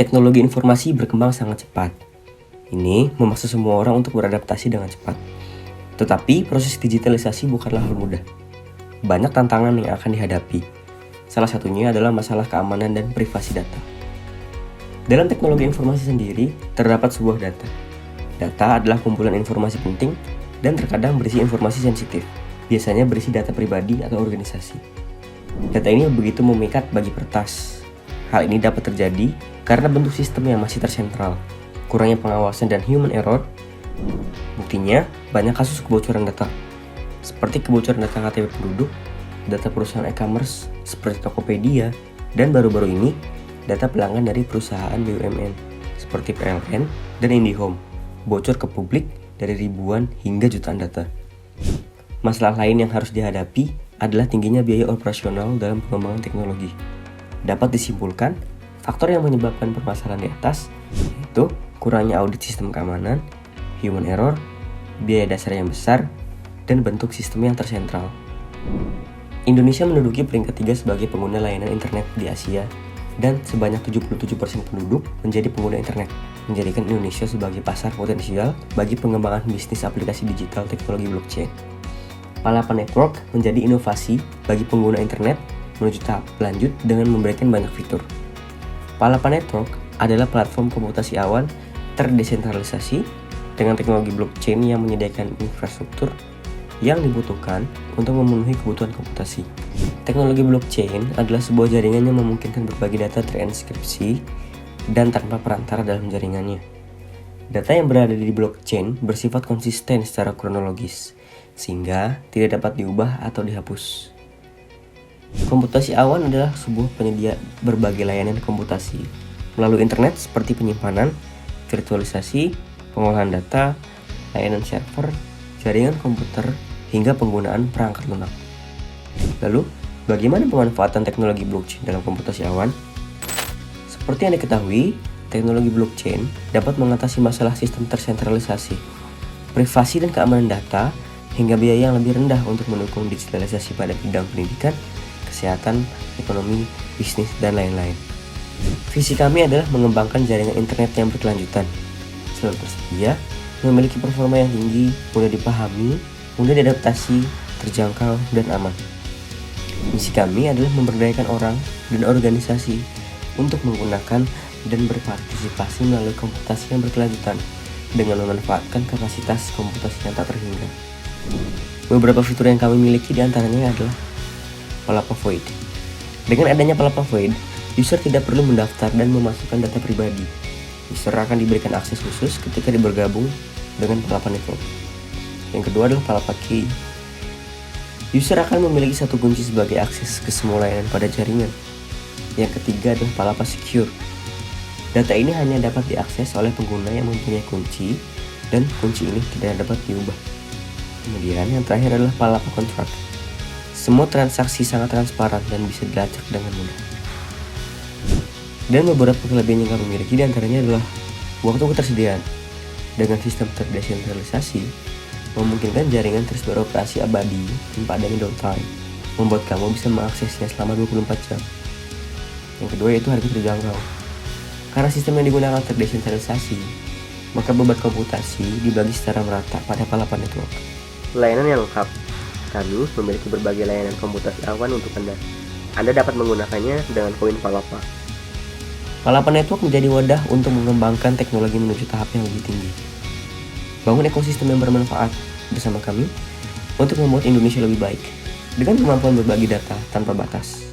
Teknologi informasi berkembang sangat cepat. Ini memaksa semua orang untuk beradaptasi dengan cepat. Tetapi proses digitalisasi bukanlah hal mudah. Banyak tantangan yang akan dihadapi. Salah satunya adalah masalah keamanan dan privasi data. Dalam teknologi informasi sendiri, terdapat sebuah data. Data adalah kumpulan informasi penting dan terkadang berisi informasi sensitif. Biasanya berisi data pribadi atau organisasi. Data ini begitu memikat bagi peretas. Hal ini dapat terjadi karena bentuk sistem yang masih tersentral, kurangnya pengawasan dan human error. Buktinya, banyak kasus kebocoran data, seperti kebocoran data KTP penduduk, data perusahaan e-commerce seperti Tokopedia, dan baru-baru ini, data pelanggan dari perusahaan BUMN seperti PLN dan IndiHome bocor ke publik dari ribuan hingga jutaan data. Masalah lain yang harus dihadapi adalah tingginya biaya operasional dalam pengembangan teknologi. Dapat disimpulkan, faktor yang menyebabkan permasalahan di atas yaitu kurangnya audit sistem keamanan, human error, biaya dasar yang besar, dan bentuk sistem yang tersentral. Indonesia menduduki peringkat 3 sebagai pengguna layanan internet di Asia, dan sebanyak 77% penduduk menjadi pengguna internet, menjadikan Indonesia sebagai pasar potensial bagi pengembangan bisnis aplikasi digital teknologi blockchain. Palapa Network menjadi inovasi bagi pengguna internet menuju tahap lanjut dengan memberikan banyak fitur. Palapa Network adalah platform komputasi awan terdesentralisasi dengan teknologi blockchain yang menyediakan infrastruktur yang dibutuhkan untuk memenuhi kebutuhan komputasi. Teknologi blockchain adalah sebuah jaringan yang memungkinkan berbagi data terenkripsi dan tanpa perantara dalam jaringannya. Data yang berada di blockchain bersifat konsisten secara kronologis, sehingga tidak dapat diubah atau dihapus. Komputasi awan adalah sebuah penyedia berbagai layanan komputasi melalui internet seperti penyimpanan, virtualisasi, pengolahan data, layanan server, jaringan komputer, hingga penggunaan perangkat lunak. Lalu, bagaimana pemanfaatan teknologi blockchain dalam komputasi awan? Seperti yang diketahui, teknologi blockchain dapat mengatasi masalah sistem tersentralisasi, privasi dan keamanan data, hingga biaya yang lebih rendah untuk mendukung digitalisasi pada bidang pendidikan, kesehatan, ekonomi, bisnis, dan lain-lain. Visi kami adalah mengembangkan jaringan internet yang berkelanjutan, selalu tersedia, memiliki performa yang tinggi, mudah dipahami, mudah diadaptasi, terjangkau, dan aman. Misi kami adalah memberdayakan orang dan organisasi untuk menggunakan dan berpartisipasi melalui komputasi yang berkelanjutan dengan memanfaatkan kapasitas komputasi yang tak terhingga. Beberapa fitur yang kami miliki diantaranya adalah Palapa Void. Dengan adanya Palapa Void, user tidak perlu mendaftar dan memasukkan data pribadi. User akan diberikan akses khusus ketika bergabung dengan Palapa Network. Yang kedua adalah Palapa Key. User akan memiliki satu kunci sebagai akses ke semua layanan pada jaringan. Yang ketiga adalah Palapa Secure. Data ini hanya dapat diakses oleh pengguna yang mempunyai kunci, dan kunci ini tidak dapat diubah. Kemudian yang terakhir adalah Palapa Contract. Semua transaksi sangat transparan dan bisa dilacak dengan mudah. Dan beberapa kelebihan yang kami miliki diantaranya adalah waktu ketersediaan. Dengan sistem terdesentralisasi, memungkinkan jaringan terus beroperasi abadi tanpa adanya downtime, membuat kamu bisa mengaksesnya selama 24 jam. Yang kedua yaitu harga terjangkau. Karena sistem yang digunakan terdesentralisasi, maka beban komputasi dibagi secara merata pada Palapa Network. Layanan yang lengkap. Kami memiliki berbagai layanan komputasi awan untuk Anda. Anda dapat menggunakannya dengan koin Palapa. Palapa Network menjadi wadah untuk mengembangkan teknologi menuju tahap yang lebih tinggi. Bangun ekosistem yang bermanfaat bersama kami untuk membuat Indonesia lebih baik dengan kemampuan berbagi data tanpa batas.